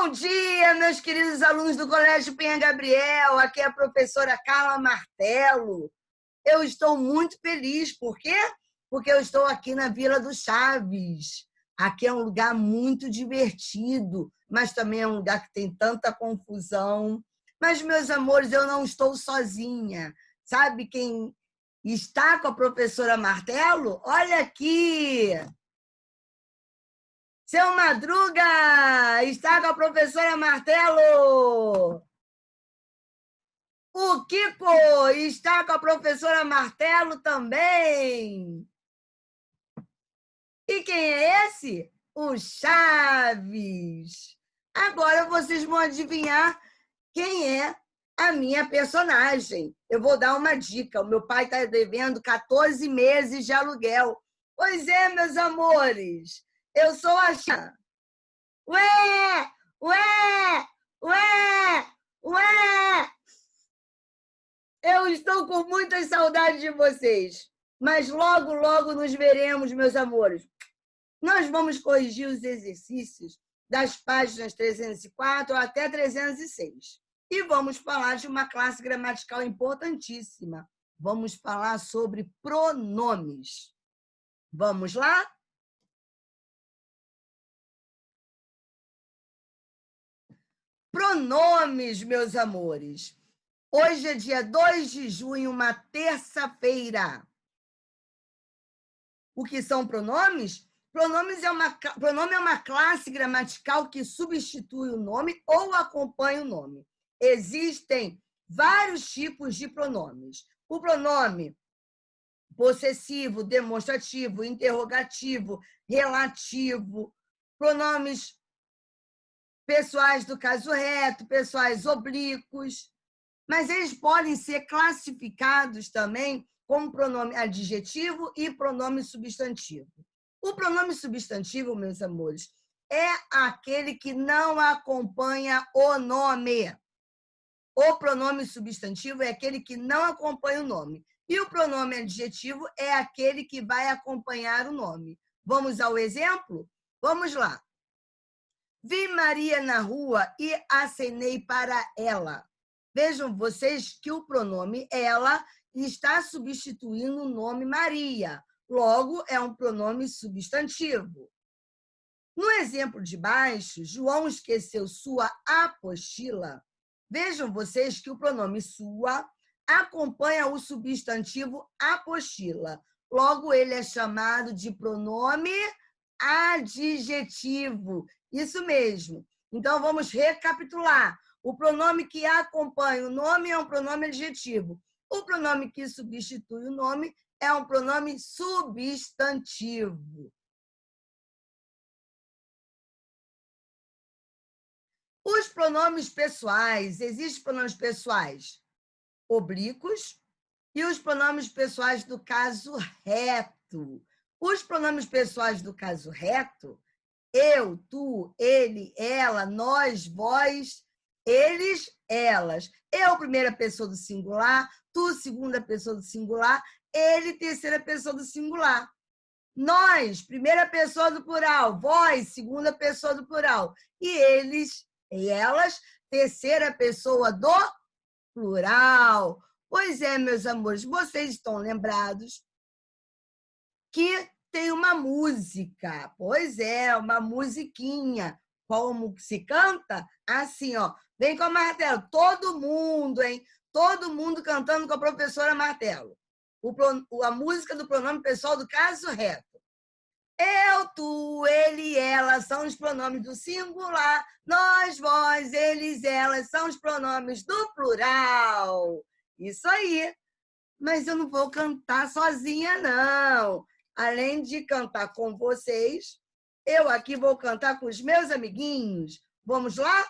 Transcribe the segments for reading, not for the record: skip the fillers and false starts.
Bom dia, meus queridos alunos do Colégio Penha Gabriel. Aqui é a professora Carla Martelo. Eu estou muito feliz. Por quê? Porque eu estou aqui na Vila do Chaves. Aqui é um lugar muito divertido, mas também é um lugar que tem tanta confusão. Mas, meus amores, eu não estou sozinha. Sabe quem está com a professora Martelo? Olha aqui! Seu Madruga está com a professora Martelo. O Kiko está com a professora Martelo também. E quem é esse? O Chaves. Agora vocês vão adivinhar quem é a minha personagem. Eu vou dar uma dica. O meu pai está devendo 14 meses de aluguel. Pois é, meus amores. Eu sou a Chaves. Ué! Ué! Ué! Ué! Eu estou com muita saudade de vocês, mas logo, logo nos veremos, meus amores. Nós vamos corrigir os exercícios das páginas 304 até 306. E vamos falar de uma classe gramatical importantíssima. Vamos falar sobre pronomes. Vamos lá? Pronomes, meus amores. Hoje é dia 2 de junho, uma terça-feira. O que são pronomes? Pronome é uma classe gramatical que substitui o nome ou acompanha o nome. Existem vários tipos de pronomes. O pronome possessivo, demonstrativo, interrogativo, relativo, pronomes pessoais do caso reto, pessoais oblíquos, mas eles podem ser classificados também como pronome adjetivo e pronome substantivo. O pronome substantivo, meus amores, é aquele que não acompanha o nome. O pronome substantivo é aquele que não acompanha o nome. E o pronome adjetivo é aquele que vai acompanhar o nome. Vamos ao exemplo? Vamos lá. Vi Maria na rua e acenei para ela. Vejam vocês que o pronome ela está substituindo o nome Maria. Logo, é um pronome substantivo. No exemplo de baixo, João esqueceu sua apostila. Vejam vocês que o pronome sua acompanha o substantivo apostila. Logo, ele é chamado de pronome adjetivo. Isso mesmo. Então, vamos recapitular. O pronome que acompanha o nome é um pronome adjetivo. O pronome que substitui o nome é um pronome substantivo. Os pronomes pessoais, existem pronomes pessoais oblíquos e os pronomes pessoais do caso reto. Os pronomes pessoais do caso reto, eu, tu, ele, ela, nós, vós, eles, elas. Eu, primeira pessoa do singular, tu, segunda pessoa do singular, ele, terceira pessoa do singular. Nós, primeira pessoa do plural, vós, segunda pessoa do plural. E eles e elas, terceira pessoa do plural. Pois é, meus amores, vocês estão lembrados que tem uma música. Pois é, uma musiquinha. Como se canta? Assim, ó. Vem com a Martelo. Todo mundo, hein? Todo mundo cantando com a professora Martelo. A música do pronome pessoal do caso reto. Eu, tu, ele, ela são os pronomes do singular. Nós, vós, eles, elas são os pronomes do plural. Isso aí. Mas eu não vou cantar sozinha, não. Além de cantar com vocês, eu aqui vou cantar com os meus amiguinhos. Vamos lá?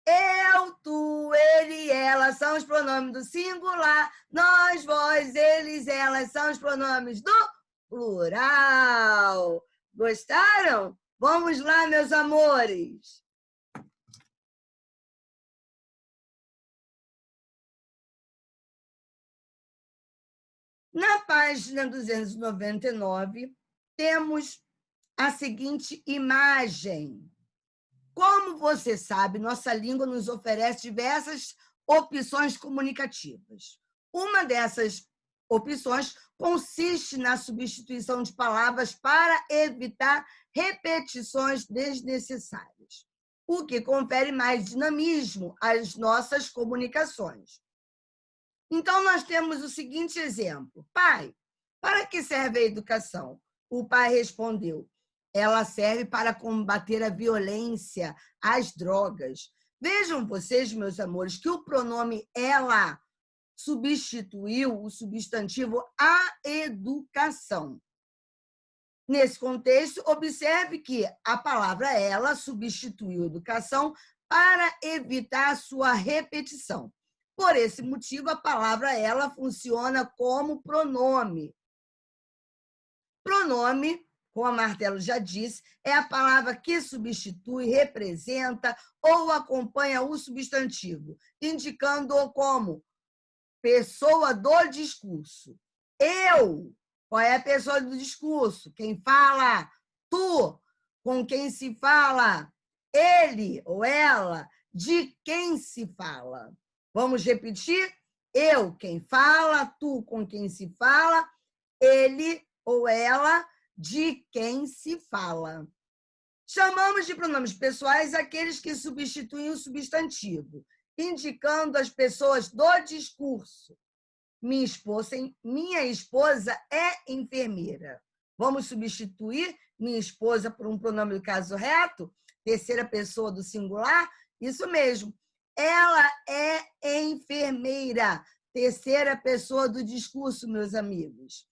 Eu, tu, ele, ela são os pronomes do singular. Nós, vós, eles, elas são os pronomes do plural. Gostaram? Vamos lá, meus amores. Na página 299, temos a seguinte imagem. Como você sabe, nossa língua nos oferece diversas opções comunicativas. Uma dessas opções consiste na substituição de palavras para evitar repetições desnecessárias, o que confere mais dinamismo às nossas comunicações. Então, nós temos o seguinte exemplo. Pai, para que serve a educação? O pai respondeu, ela serve para combater a violência, as drogas. Vejam vocês, meus amores, que o pronome ela substituiu o substantivo a educação. Nesse contexto, observe que a palavra ela substituiu educação para evitar sua repetição. Por esse motivo, a palavra ela funciona como pronome. Pronome, como a Martelo já disse, é a palavra que substitui, representa ou acompanha o substantivo, indicando-o como pessoa do discurso. Eu, qual é a pessoa do discurso? Quem fala? Tu, com quem se fala? Ele ou ela, de quem se fala? Vamos repetir? Eu, quem fala, tu, com quem se fala, ele ou ela, de quem se fala. Chamamos de pronomes pessoais aqueles que substituem o substantivo, indicando as pessoas do discurso. Minha esposa é enfermeira. Vamos substituir minha esposa por um pronome do caso reto? Terceira pessoa do singular? Isso mesmo. Ela é enfermeira. Terceira pessoa do discurso, meus amigos.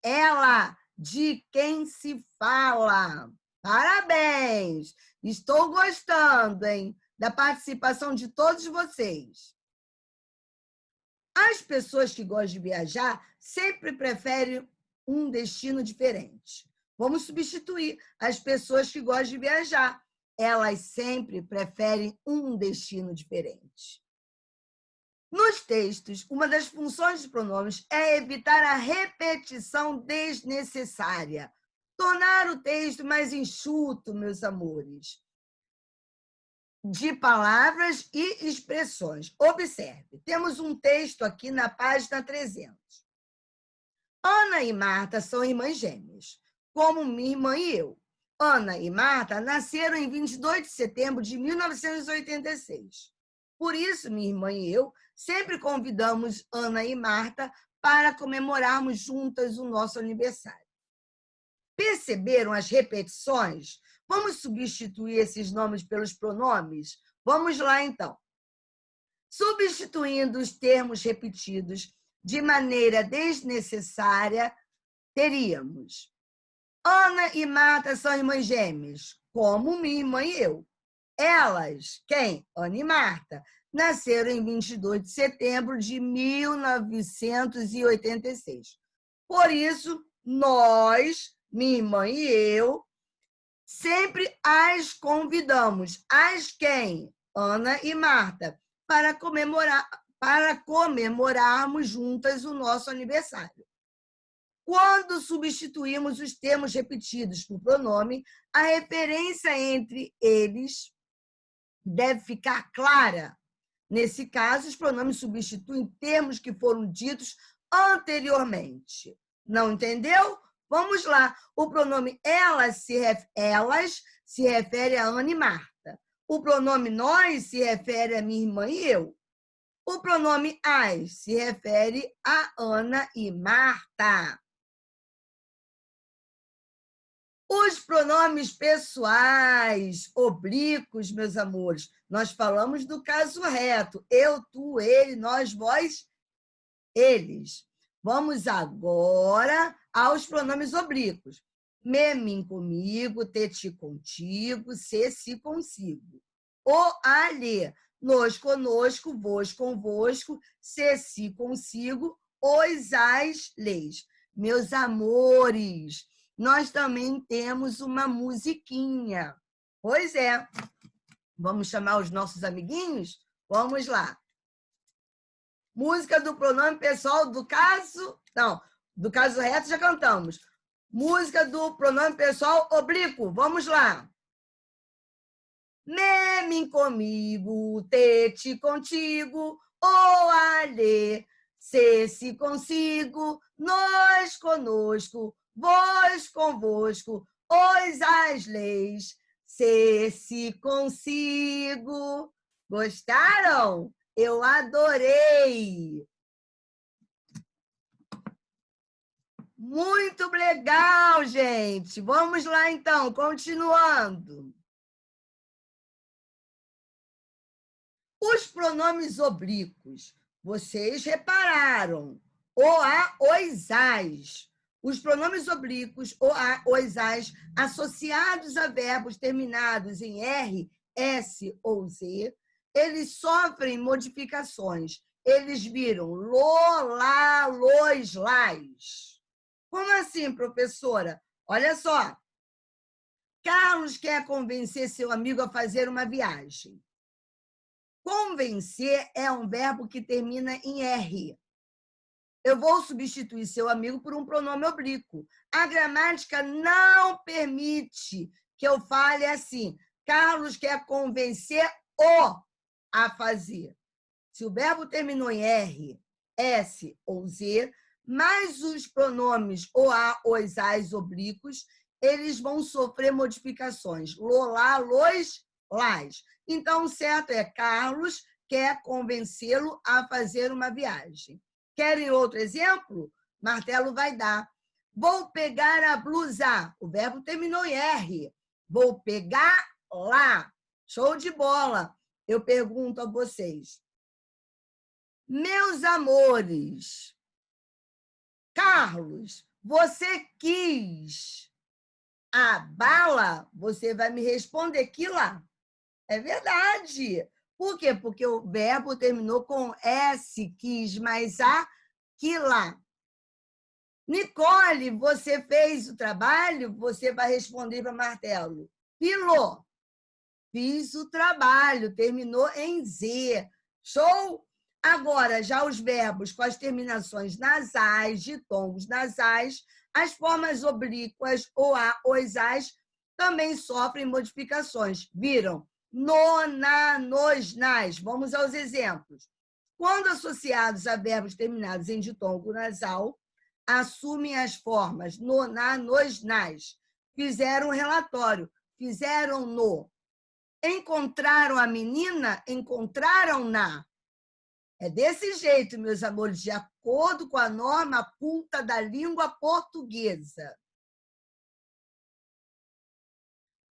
Ela, de quem se fala. Parabéns! Estou gostando, hein, da participação de todos vocês. As pessoas que gostam de viajar sempre preferem um destino diferente. Vamos substituir as pessoas que gostam de viajar. Elas sempre preferem um destino diferente. Nos textos, uma das funções dos pronomes é evitar a repetição desnecessária, tornar o texto mais enxuto, meus amores, de palavras e expressões. Observe, temos um texto aqui na página 300. Ana e Marta são irmãs gêmeas, como minha irmã e eu. Ana e Marta nasceram em 22 de setembro de 1986. Por isso, minha irmã e eu sempre convidamos Ana e Marta para comemorarmos juntas o nosso aniversário. Perceberam as repetições? Vamos substituir esses nomes pelos pronomes? Vamos lá, então. Substituindo os termos repetidos de maneira desnecessária, teríamos: Ana e Marta são irmãs gêmeas, como minha irmã e eu. Elas, quem? Ana e Marta, nasceram em 22 de setembro de 1986. Por isso, nós, minha irmã e eu, sempre as convidamos. As quem? Ana e Marta, para comemorarmos juntas o nosso aniversário. Quando substituímos os termos repetidos por pronome, a referência entre eles deve ficar clara. Nesse caso, os pronomes substituem termos que foram ditos anteriormente. Não entendeu? Vamos lá. O pronome elas se refere a Ana e Marta. O pronome nós se refere a minha irmã e eu. O pronome as se refere a Ana e Marta. Os pronomes pessoais, oblíquos, meus amores, nós falamos do caso reto. Eu, tu, ele, nós, vós, eles. Vamos agora aos pronomes oblíquos. Me, mim, comigo, te, ti, contigo, se, si, consigo. O, a, lhe, nos, conosco, vos, convosco, se, si, consigo, os, as, leis. Meus amores, nós também temos uma musiquinha. Pois é. Vamos chamar os nossos amiguinhos? Vamos lá. Música do pronome pessoal do caso... Não, do caso reto já cantamos. Música do pronome pessoal oblíquo. Vamos lá. Meme comigo, tete contigo, ou alê, se consigo, nós conosco, vós convosco, os as leis, se consigo. Gostaram? Eu adorei! Muito legal, gente! Vamos lá, então, continuando. Os pronomes oblíquos, vocês repararam, o, a, os, as. Os pronomes oblíquos, o, a, os, as, associados a verbos terminados em R, S ou Z, eles sofrem modificações. Eles viram lo, lá, los, las. Como assim, professora? Olha só. Carlos quer convencer seu amigo a fazer uma viagem. Convencer é um verbo que termina em R. Eu vou substituir seu amigo por um pronome oblíquo. A gramática não permite que eu fale assim. Carlos quer convencer o a fazer. Se o verbo terminou em R, S ou Z, mais os pronomes o, a, os, as oblíquos, eles vão sofrer modificações. Lo, lá, los, las. Então, o certo é Carlos quer convencê-lo a fazer uma viagem. Querem outro exemplo? Martelo vai dar. Vou pegar a blusa. O verbo terminou em R. Vou pegar lá. Show de bola. Eu pergunto a vocês. Meus amores, Carlos, você quis a bala? Você vai me responder que lá. É verdade. Por quê? Porque o verbo terminou com S, quis, mais a, que lá. Nicole, você fez o trabalho? Você vai responder para Martelo. Pilô, fiz o trabalho, terminou em Z. Show? Agora, já os verbos com as terminações nasais, ditongos nasais, as formas oblíquas, o, a, os, as, também sofrem modificações. Viram? No, na, nos, nas. Vamos aos exemplos. Quando associados a verbos terminados em ditongo nasal, assumem as formas no, na, nos, nas. Fizeram um relatório, fizeram no. Encontraram a menina, encontraram-na. É desse jeito, meus amores, de acordo com a norma culta da língua portuguesa.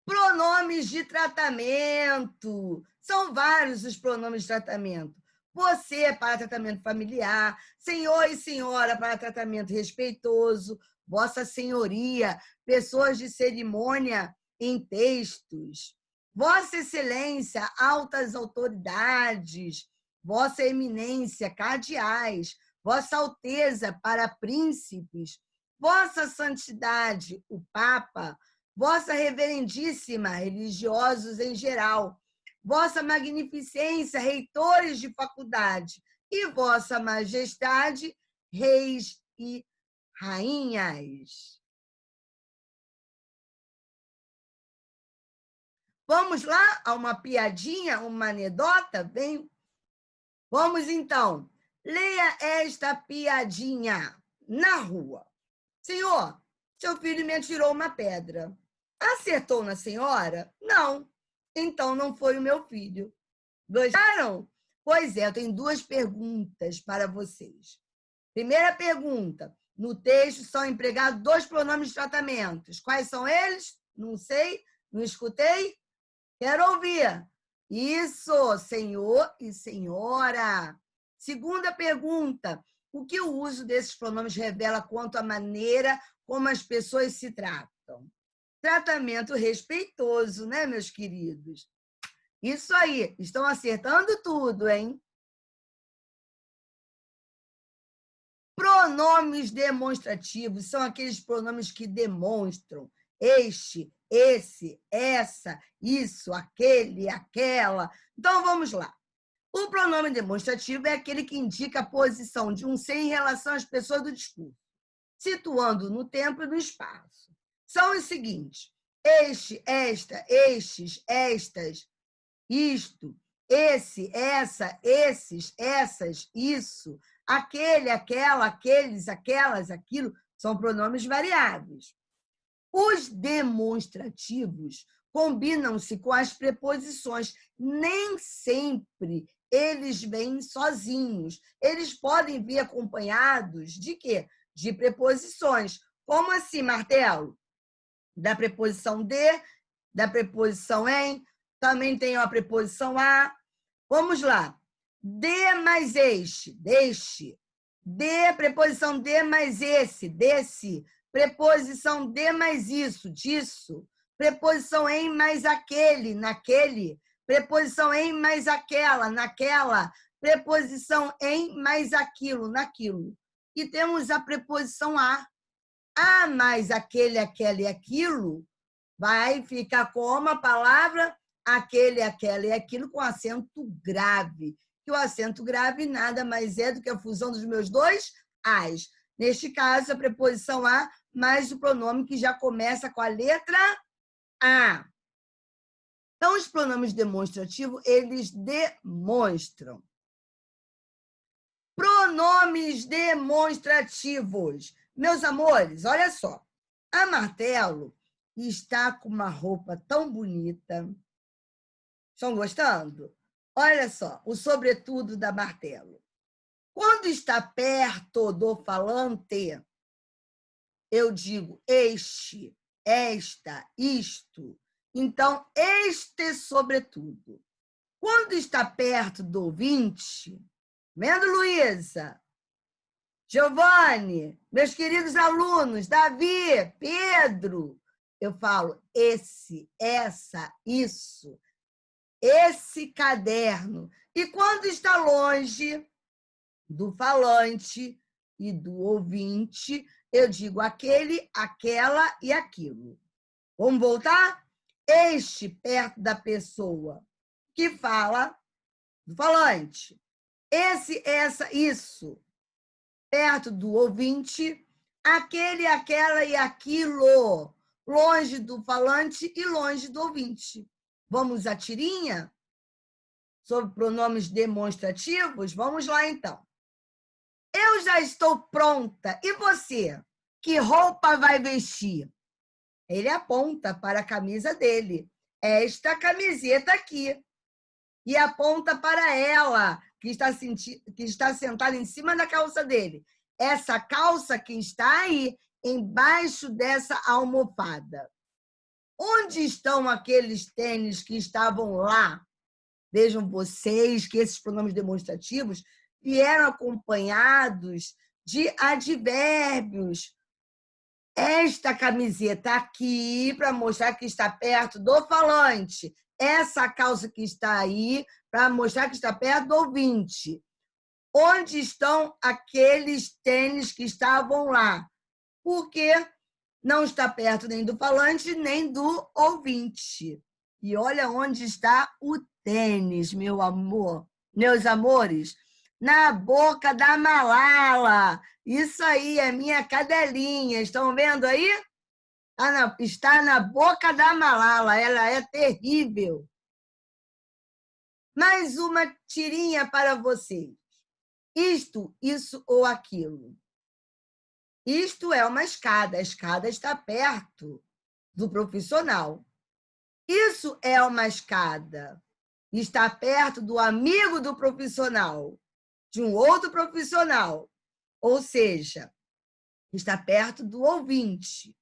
Pronomes de tratamento. São vários os pronomes de tratamento. Você para tratamento familiar, senhor e senhora para tratamento respeitoso, vossa senhoria, pessoas de cerimônia em textos, vossa excelência, altas autoridades, vossa eminência, cardeais, vossa alteza para príncipes, vossa santidade, o papa, vossa reverendíssima, religiosos em geral, vossa magnificência, reitores de faculdade, e vossa majestade, reis e rainhas. Vamos lá a uma piadinha, uma anedota? Vem. Vamos então. Leia esta piadinha. Na rua. Senhor, seu filho me atirou uma pedra. Acertou na senhora? Não. Então não foi o meu filho. Gostaram? Pois é, eu tenho duas perguntas para vocês. Primeira pergunta. No texto são empregados dois pronomes de tratamentos. Quais são eles? Não sei, não escutei. Quero ouvir. Isso, senhor e senhora. Segunda pergunta. O que o uso desses pronomes revela quanto à maneira como as pessoas se tratam? Tratamento respeitoso, né, meus queridos? Isso aí, estão acertando tudo, hein? Pronomes demonstrativos são aqueles pronomes que demonstram este, esse, essa, isso, aquele, aquela. Então, vamos lá. O pronome demonstrativo é aquele que indica a posição de um ser em relação às pessoas do discurso, situando no tempo e no espaço. São os seguintes: este, esta, estes, estas, isto, esse, essa, esses, essas, isso, aquele, aquela, aqueles, aquelas, aquilo, são pronomes variáveis. Os demonstrativos combinam-se com as preposições. Nem sempre eles vêm sozinhos. Eles podem vir acompanhados de quê? De preposições. Como assim, Martelo? Da preposição de, da preposição em, também tem a preposição a. Vamos lá. De mais este, deste. De, preposição de mais esse, desse. Preposição de mais isso, disso. Preposição em mais aquele, naquele. Preposição em mais aquela, naquela. Preposição em mais aquilo, naquilo. E temos a preposição a. A mais aquele, aquela e aquilo vai ficar como a palavra aquele, aquela e aquilo com acento grave. Que o acento grave nada mais é do que a fusão dos meus dois as. Neste caso, a preposição a mais o pronome que já começa com a letra a. Então, os pronomes demonstrativos, eles demonstram. Pronomes demonstrativos. Meus amores, olha só. A Martelo está com uma roupa tão bonita. Estão gostando? Olha só, o sobretudo da Martelo. Quando está perto do falante, eu digo este, esta, isto. Então, este sobretudo. Quando está perto do ouvinte, vendo, Luísa? Giovanni, meus queridos alunos, Davi, Pedro, eu falo esse, essa, isso, esse caderno. E quando está longe do falante e do ouvinte, eu digo aquele, aquela e aquilo. Vamos voltar? Este perto da pessoa que fala do falante. Esse, essa, isso. Perto do ouvinte, aquele, aquela e aquilo, longe do falante e longe do ouvinte. Vamos à tirinha? Sobre pronomes demonstrativos? Vamos lá, então. Eu já estou pronta. E você? Que roupa vai vestir? Ele aponta para a camisa dele. Esta camiseta aqui. E aponta para ela, que está sentada em cima da calça dele. Essa calça que está aí, embaixo dessa almofada. Onde estão aqueles tênis que estavam lá? Vejam vocês que esses pronomes demonstrativos vieram acompanhados de advérbios. Esta camiseta aqui, para mostrar que está perto do falante. Essa calça que está aí, para mostrar que está perto do ouvinte. Onde estão aqueles tênis que estavam lá? Porque não está perto nem do falante, nem do ouvinte. E olha onde está o tênis, meu amor, meus amores. Na boca da Malala. Isso aí, é minha cadelinha. Estão vendo aí? Está na boca da Malala. Ela é terrível. Mais uma tirinha para vocês. Isto, isso ou aquilo. Isto é uma escada. A escada está perto do profissional. Isso é uma escada. Está perto do amigo do profissional, de um outro profissional. Ou seja, está perto do ouvinte.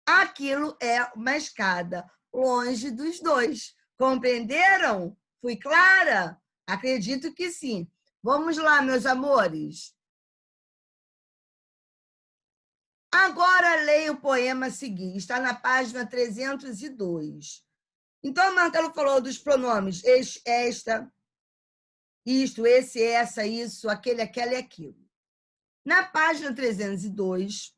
Aquilo é uma escada longe dos dois. Compreenderam? Fui clara? Acredito que sim. Vamos lá, meus amores. Agora leia o poema seguinte. Está na página 302. Então, a Martelo falou dos pronomes este, esta, isto, esse, essa, isso, aquele, aquela e aquilo. Na página 302,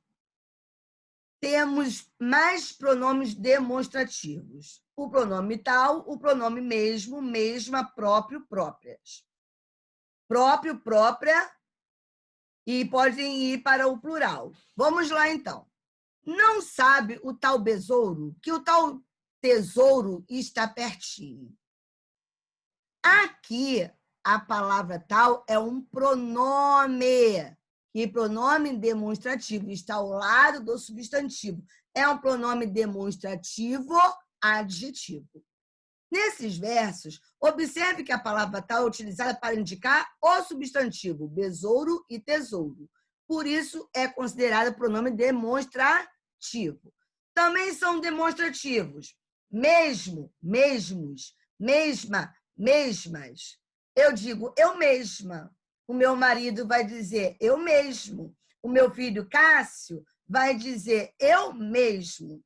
temos mais pronomes demonstrativos. O pronome tal, o pronome mesmo, mesma, próprio, próprias. Próprio, própria, e podem ir para o plural. Vamos lá, então. Não sabe o tal besouro que o tal tesouro está pertinho. Aqui, a palavra tal é um pronome. E pronome demonstrativo está ao lado do substantivo. É um pronome demonstrativo adjetivo. Nesses versos, observe que a palavra tal é utilizada para indicar o substantivo besouro e tesouro. Por isso, é considerada pronome demonstrativo. Também são demonstrativos mesmo, mesmos, mesma, mesmas. Eu digo eu mesma. O meu marido vai dizer eu mesmo. O meu filho Cássio vai dizer eu mesmo.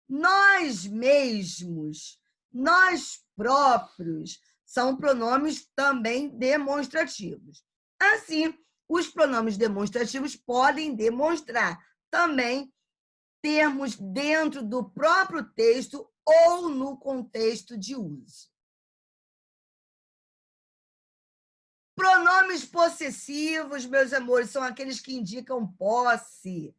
Nós mesmos, nós próprios, são pronomes também demonstrativos. Assim, os pronomes demonstrativos podem demonstrar também termos dentro do próprio texto ou no contexto de uso. Pronomes possessivos, meus amores, são aqueles que indicam posse.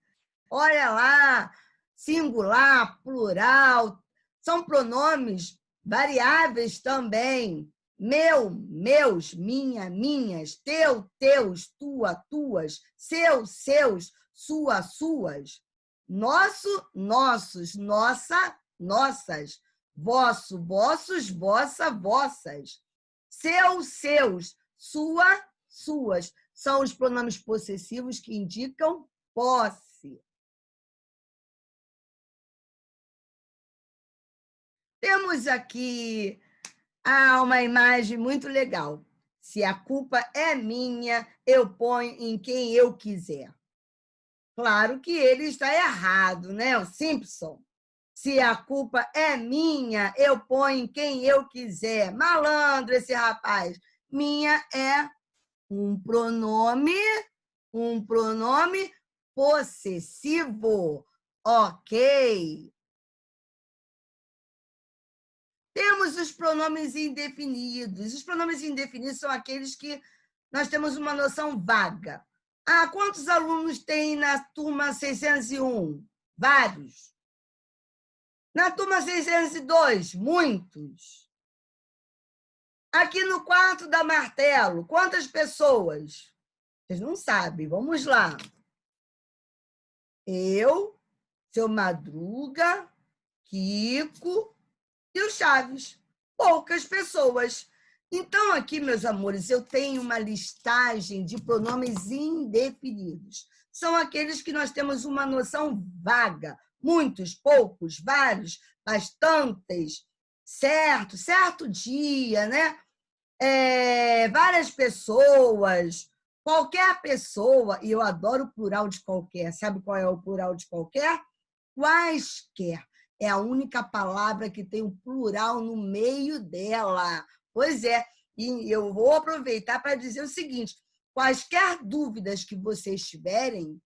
Olha lá, singular, plural, são pronomes variáveis também. Meu, meus, minha, minhas, teu, teus, tua, tuas, seu, seus, sua, suas. Nosso, nossos, nossa, nossas. Vosso, vossos, vossa, vossas. Seu, seus, sua, suas. São os pronomes possessivos que indicam posse. Temos aqui uma imagem muito legal. Se a culpa é minha, eu ponho em quem eu quiser. Claro que ele está errado, né? O Simpson. Se a culpa é minha, eu ponho em quem eu quiser. Malandro esse rapaz. Minha é um pronome possessivo. Ok. Temos os pronomes indefinidos. Os pronomes indefinidos são aqueles que nós temos uma noção vaga. Quantos alunos tem na turma 601? Vários. Na turma 602? Muitos. Aqui no quarto da Martelo, quantas pessoas? Vocês não sabem, vamos lá. Eu, seu Madruga, Kiko e o Chaves. Poucas pessoas. Então, aqui, meus amores, eu tenho uma listagem de pronomes indefinidos. São aqueles que nós temos uma noção vaga. Muitos, poucos, vários, bastantes, certo dia, né? Várias pessoas, qualquer pessoa, e eu adoro o plural de qualquer. Sabe qual é o plural de qualquer? Quaisquer. É a única palavra que tem um plural no meio dela. Pois é, e eu vou aproveitar para dizer o seguinte: quaisquer dúvidas que vocês tiverem,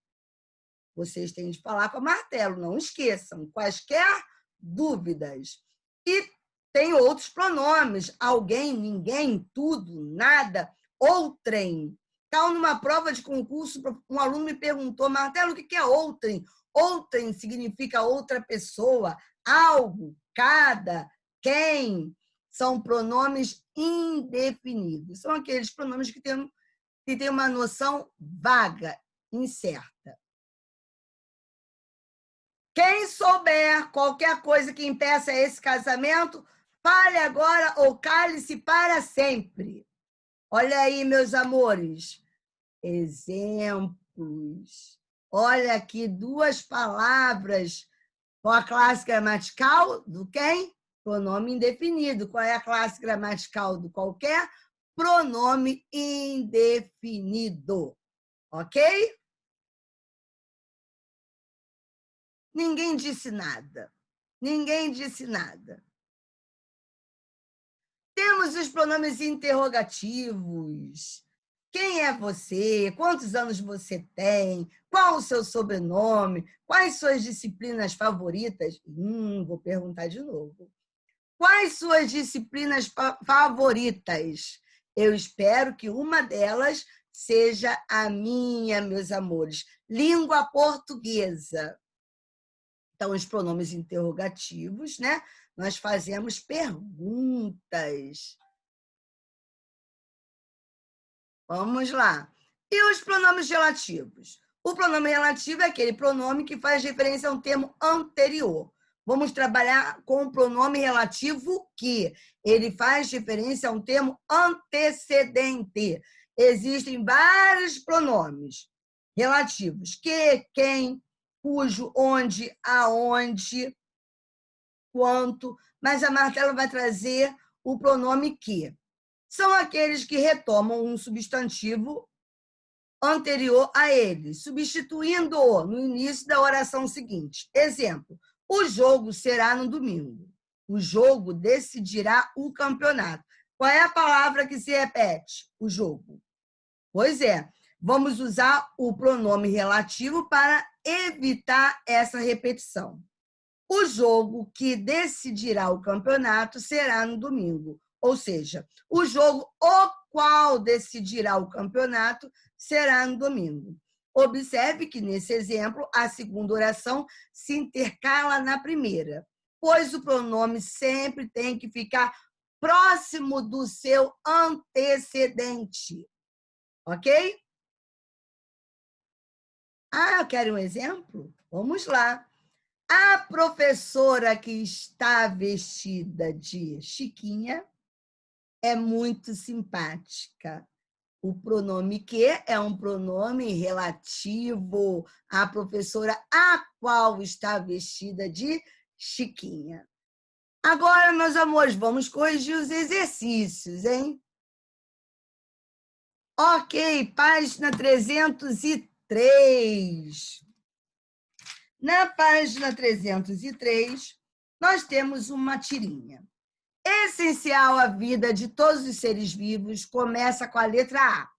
vocês têm de falar com a Martelo, não esqueçam, quaisquer dúvidas. E tem outros pronomes, alguém, ninguém, tudo, nada, outrem. Então, numa prova de concurso, um aluno me perguntou, Martelo, o que é outrem? Outrem significa outra pessoa, algo, cada, quem. São pronomes indefinidos. São aqueles pronomes que têm uma noção vaga, incerta. Quem souber qualquer coisa que impeça esse casamento, fale agora ou cale-se para sempre. Olha aí, meus amores. Exemplos. Olha aqui duas palavras com a classe gramatical do quem? Pronome indefinido. Qual é a classe gramatical do qualquer? Pronome indefinido. Ok? Ninguém disse nada. Ninguém disse nada. Temos os pronomes interrogativos. Quem é você? Quantos anos você tem? Qual o seu sobrenome? Quais suas disciplinas favoritas? Vou perguntar de novo. Quais suas disciplinas favoritas? Eu espero que uma delas seja a minha, meus amores. Língua portuguesa. Então, os pronomes interrogativos, né? Nós fazemos perguntas. Vamos lá. E os pronomes relativos? O pronome relativo é aquele pronome que faz referência a um termo anterior. Vamos trabalhar com o pronome relativo que ele faz referência a um termo antecedente. Existem vários pronomes relativos. Que, quem, cujo, onde, aonde, quanto. Mas a Martela vai trazer o pronome que. São aqueles que retomam um substantivo anterior a ele, substituindo-o no início da oração seguinte. Exemplo, o jogo será no domingo. O jogo decidirá o campeonato. Qual é a palavra que se repete? O jogo. Pois é, vamos usar o pronome relativo para evitar essa repetição. O jogo que decidirá o campeonato será no domingo. Ou seja, o jogo o qual decidirá o campeonato será no domingo. Observe que, nesse exemplo, a segunda oração se intercala na primeira, pois o pronome sempre tem que ficar próximo do seu antecedente. Ok? Eu quero um exemplo? Vamos lá. A professora que está vestida de Chiquinha é muito simpática. O pronome que é um pronome relativo à professora a qual está vestida de Chiquinha. Agora, meus amores, vamos corrigir os exercícios, hein? Ok, página 303. Na página 303, nós temos uma tirinha. Essencial à vida de todos os seres vivos começa com a letra A.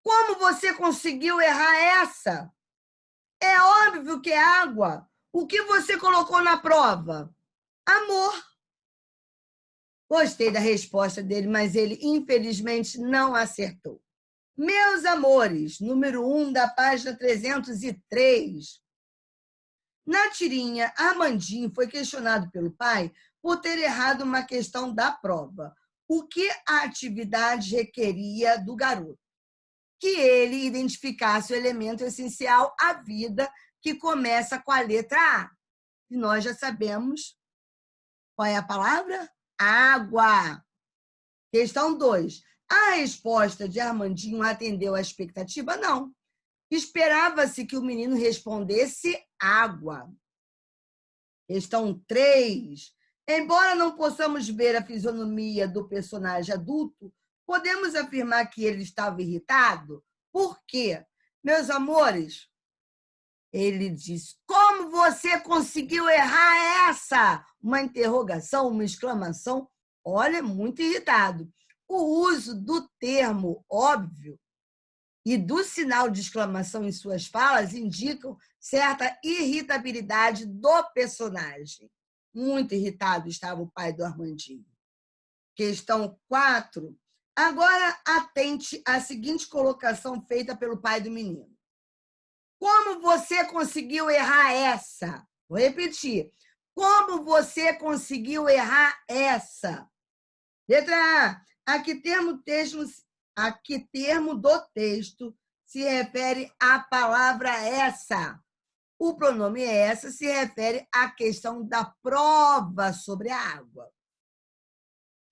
Como você conseguiu errar essa? É óbvio que é água. O que você colocou na prova? Amor. Gostei da resposta dele, mas ele, infelizmente, não acertou. Meus amores, número 1 da página 303. Na tirinha, Armandinho foi questionado pelo pai por ter errado uma questão da prova. O que a atividade requeria do garoto? Que ele identificasse o elemento essencial à vida que começa com a letra A. E nós já sabemos qual é a palavra? Água. Questão 2. A resposta de Armandinho atendeu à expectativa? Não. Esperava-se que o menino respondesse água. Questão 3. Embora não possamos ver a fisionomia do personagem adulto, podemos afirmar que ele estava irritado? Por quê? Meus amores, ele diz, como você conseguiu errar essa? Uma interrogação, uma exclamação. Olha, muito irritado. O uso do termo óbvio e do sinal de exclamação em suas falas indicam certa irritabilidade do personagem. Muito irritado estava o pai do Armandinho. Questão 4. Agora, atente à seguinte colocação feita pelo pai do menino. Como você conseguiu errar essa? Vou repetir. Como você conseguiu errar essa? Letra A. A que termo do texto se refere à palavra essa? O pronome essa se refere à questão da prova sobre a água.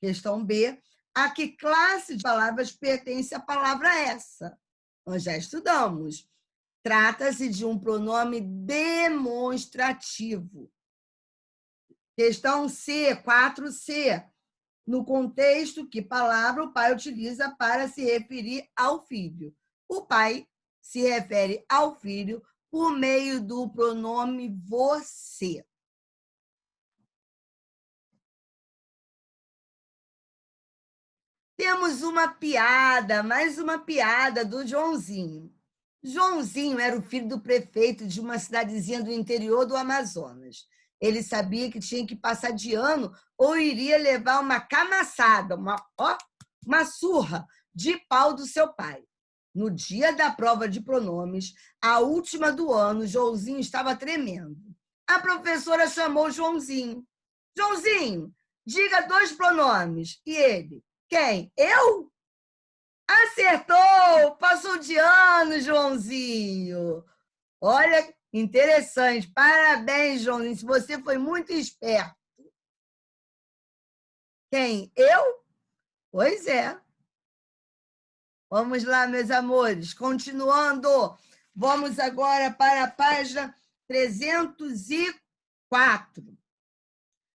Questão B. A que classe de palavras pertence a palavra essa? Nós já estudamos. Trata-se de um pronome demonstrativo. Questão C, 4C. No contexto, que palavra o pai utiliza para se referir ao filho? O pai se refere ao filho por meio do pronome você. Temos uma piada, mais uma piada do Joãozinho. Joãozinho era o filho do prefeito de uma cidadezinha do interior do Amazonas. Ele sabia que tinha que passar de ano ou iria levar uma camaçada, uma surra de pau do seu pai. No dia da prova de pronomes, a última do ano, Joãozinho estava tremendo. A professora chamou Joãozinho. Joãozinho, diga 2 pronomes. E ele, quem? Eu? Acertou! Passou de ano, Joãozinho. Olha, interessante. Parabéns, Joãozinho. Você foi muito esperto. Quem? Eu? Pois é. Vamos lá, meus amores. Continuando. Vamos agora para a página 304.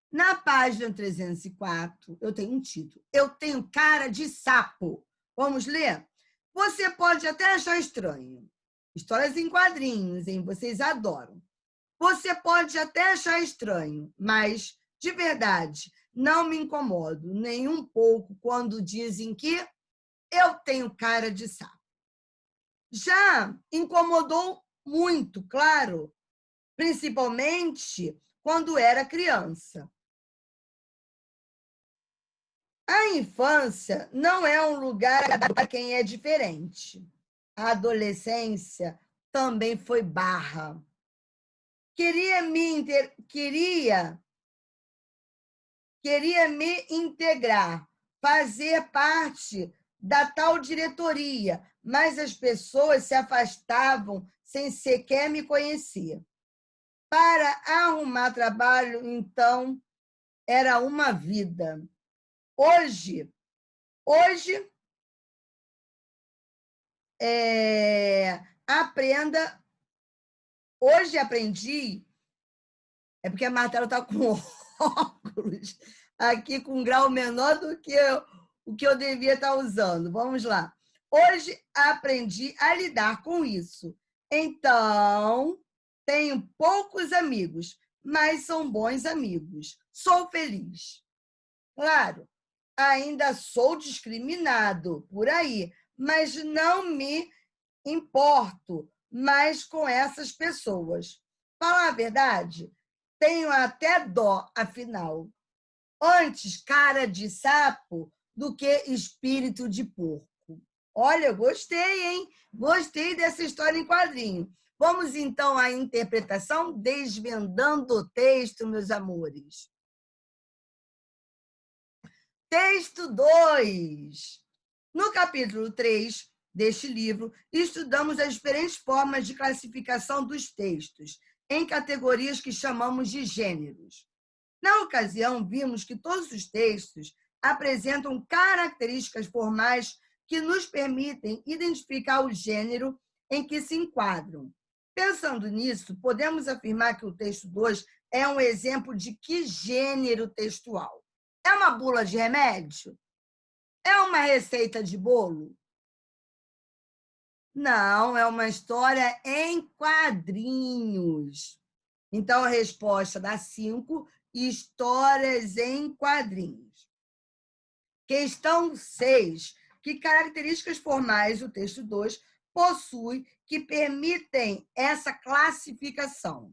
Na página 304, eu tenho um título. Eu tenho cara de sapo. Vamos ler? Você pode até achar estranho. Histórias em quadrinhos, hein? Vocês adoram. Você pode até achar estranho, mas, de verdade, não me incomodo nem um pouco quando dizem que eu tenho cara de sapo. Já incomodou muito, claro, principalmente quando era criança. A infância não é um lugar para quem é diferente. A adolescência também foi barra. Queria me integrar, fazer parte da tal diretoria, mas as pessoas se afastavam sem sequer me conhecer. Para arrumar trabalho, então, era uma vida. Hoje aprenda. Hoje aprendi, é porque a Martela está com óculos aqui com um grau menor do que o que eu devia estar usando. Vamos lá. Hoje aprendi a lidar com isso. Então, tenho poucos amigos, mas são bons amigos. Sou feliz. Claro, ainda sou discriminado por aí, mas não me importo mais com essas pessoas. Falar a verdade, tenho até dó, afinal. Antes cara de sapo do que espírito de porco. Olha, gostei, hein? Gostei dessa história em quadrinho. Vamos, então, à interpretação, desvendando o texto, meus amores. Texto 2. No capítulo 3 deste livro, estudamos as diferentes formas de classificação dos textos, em categorias que chamamos de gêneros. Na ocasião, vimos que todos os textos apresentam características formais que nos permitem identificar o gênero em que se enquadram. Pensando nisso, podemos afirmar que o texto 2 é um exemplo de que gênero textual? É uma bula de remédio? É uma receita de bolo? Não, é uma história em quadrinhos. Então, a resposta dá 5, histórias em quadrinhos. Questão 6. Que características formais o texto 2 possui que permitem essa classificação?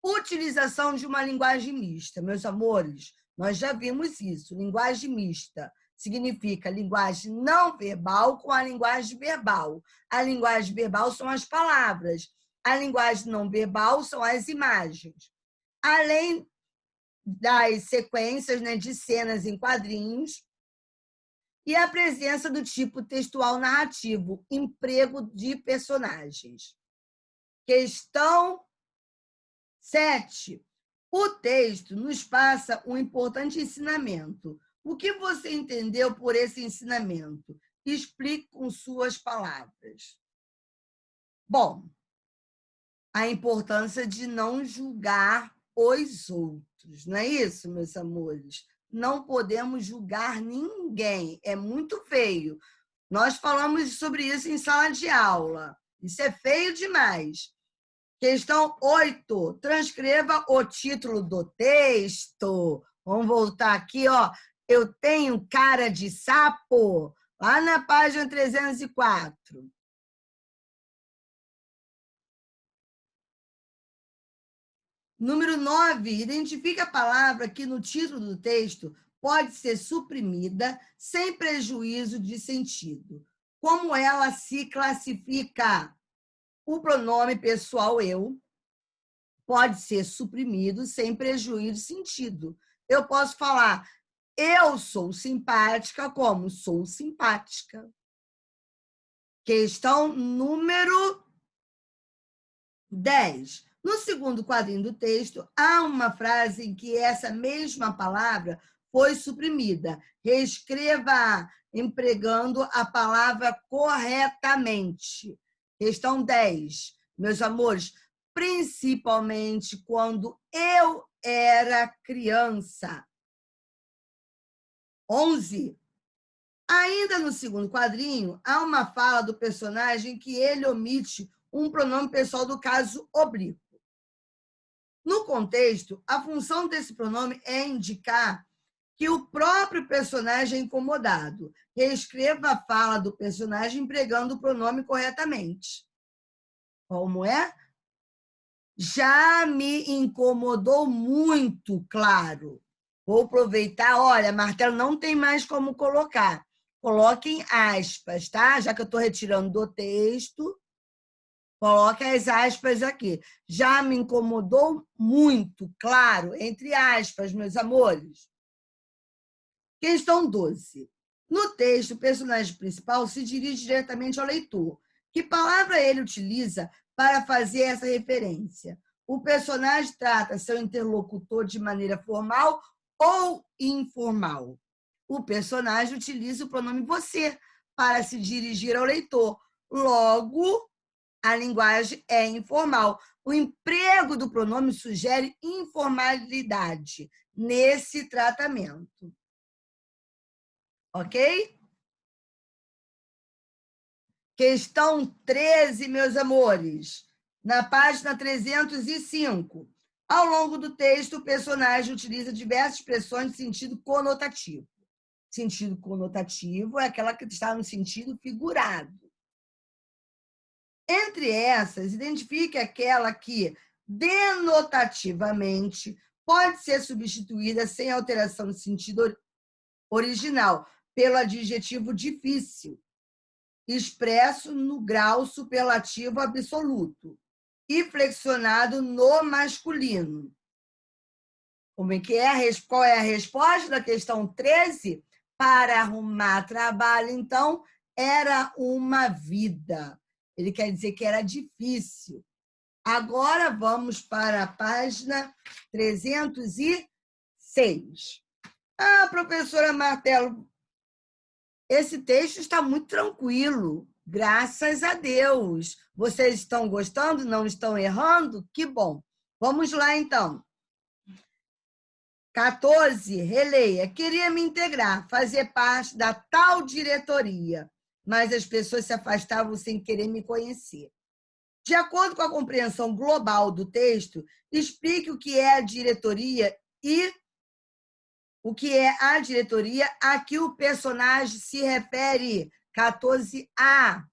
Utilização de uma linguagem mista. Meus amores, nós já vimos isso. Linguagem mista significa linguagem não verbal com a linguagem verbal. A linguagem verbal são as palavras. A linguagem não verbal são as imagens. Além das sequências, né, de cenas em quadrinhos e a presença do tipo textual narrativo, emprego de personagens. Questão 7. O texto nos passa um importante ensinamento. O que você entendeu por esse ensinamento? Explique com suas palavras. Bom, a importância de não julgar os outros, não é isso, meus amores? Não podemos julgar ninguém, é muito feio. Nós falamos sobre isso em sala de aula. Isso é feio demais. Questão 8. Transcreva o título do texto. Vamos voltar aqui, ó. Eu tenho cara de sapo, lá na página 304. Número 9. Identifique a palavra que no título do texto pode ser suprimida sem prejuízo de sentido. Como ela se classifica? O pronome pessoal eu pode ser suprimido sem prejuízo de sentido. Eu posso falar, eu sou simpática, como sou simpática. Questão número 10. No segundo quadrinho do texto, há uma frase em que essa mesma palavra foi suprimida. Reescreva empregando a palavra corretamente. Questão 10. Meus amores, principalmente quando eu era criança. 11. Ainda no segundo quadrinho, há uma fala do personagem que ele omite um pronome pessoal do caso oblíquo. No contexto, a função desse pronome é indicar que o próprio personagem é incomodado. Reescreva a fala do personagem empregando o pronome corretamente. Como é? Já me incomodou muito, claro. Vou aproveitar, olha, martelo não tem mais como colocar. Coloque em aspas, tá? Já que eu estou retirando do texto, coloque as aspas aqui. Já me incomodou muito, claro, entre aspas, meus amores. Questão 12. No texto, o personagem principal se dirige diretamente ao leitor. Que palavra ele utiliza para fazer essa referência? O personagem trata seu interlocutor de maneira formal ou informal? O personagem utiliza o pronome você para se dirigir ao leitor. Logo, a linguagem é informal. O emprego do pronome sugere informalidade nesse tratamento. Ok? Questão 13, meus amores. Na página 305. Ao longo do texto, o personagem utiliza diversas expressões de sentido conotativo. Sentido conotativo é aquela que está no sentido figurado. Entre essas, identifique aquela que, denotativamente, pode ser substituída sem alteração de sentido original, pelo adjetivo difícil, expresso no grau superlativo absoluto e flexionado no masculino. Como é que é? Qual é a resposta da questão 13? Para arrumar trabalho, então, era uma vida. Ele quer dizer que era difícil. Agora vamos para a página 306. Ah, professora Martelo, esse texto está muito tranquilo, graças a Deus. Vocês estão gostando? Não estão errando? Que bom. Vamos lá, então. 14, releia. Queria me integrar, fazer parte da tal diretoria, mas as pessoas se afastavam sem querer me conhecer. De acordo com a compreensão global do texto, explique o que é a diretoria e o que é a diretoria a que o personagem se refere. 14A.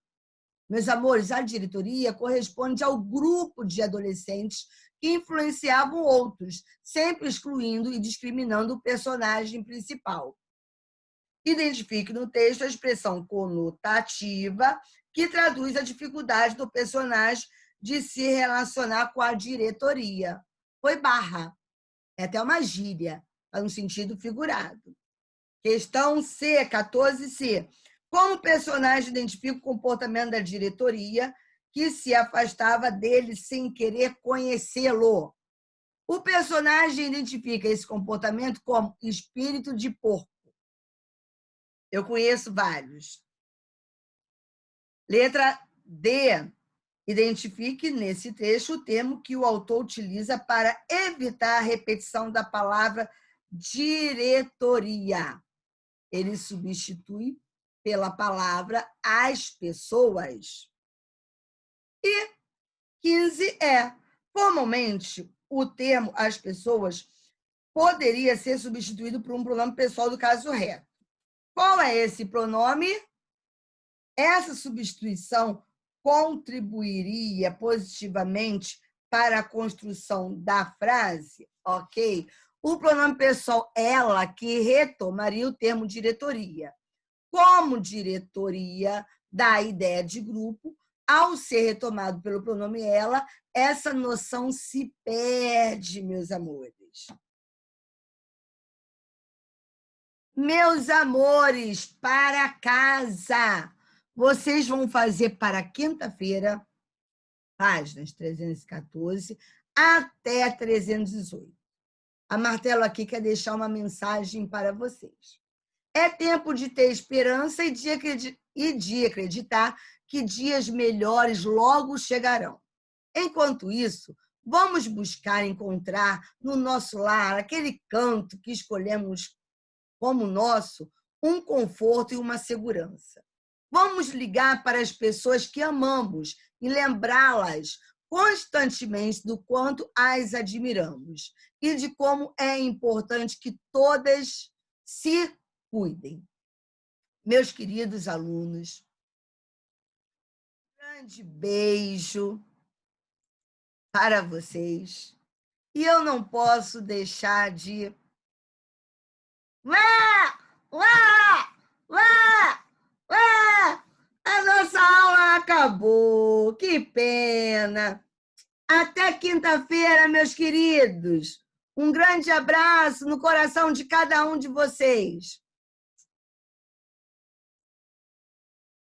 Meus amores, a diretoria corresponde ao grupo de adolescentes que influenciavam outros, sempre excluindo e discriminando o personagem principal. Identifique no texto a expressão conotativa, que traduz a dificuldade do personagem de se relacionar com a diretoria. Foi barra. É até uma gíria, no sentido figurado. Questão C, 14C. Como o personagem identifica o comportamento da diretoria que se afastava dele sem querer conhecê-lo? O personagem identifica esse comportamento como espírito de porco. Eu conheço vários. Letra D. Identifique nesse trecho o termo que o autor utiliza para evitar a repetição da palavra diretoria. Ele substitui pela palavra as pessoas. E 15 é, formalmente, o termo as pessoas poderia ser substituído por um pronome pessoal do caso reto. Qual é esse pronome? Essa substituição contribuiria positivamente para a construção da frase, ok? O pronome pessoal ela que retomaria o termo diretoria. Como diretoria da ideia de grupo, ao ser retomado pelo pronome ela, essa noção se perde, meus amores. Meus amores, para casa! vocês vão fazer para quinta-feira, páginas 314 até 318. A Martelo aqui quer deixar uma mensagem para vocês. É tempo de ter esperança e de acreditar que dias melhores logo chegarão. Enquanto isso, vamos buscar encontrar no nosso lar aquele canto que escolhemos como nosso, um conforto e uma segurança. Vamos ligar para as pessoas que amamos e lembrá-las constantemente do quanto as admiramos e de como é importante que todas se cuidem. Meus queridos alunos, um grande beijo para vocês. E eu não posso deixar de... Lá! Lá! Lá! Lá! A nossa aula acabou. Que pena. Até quinta-feira, meus queridos. Um grande abraço no coração de cada um de vocês.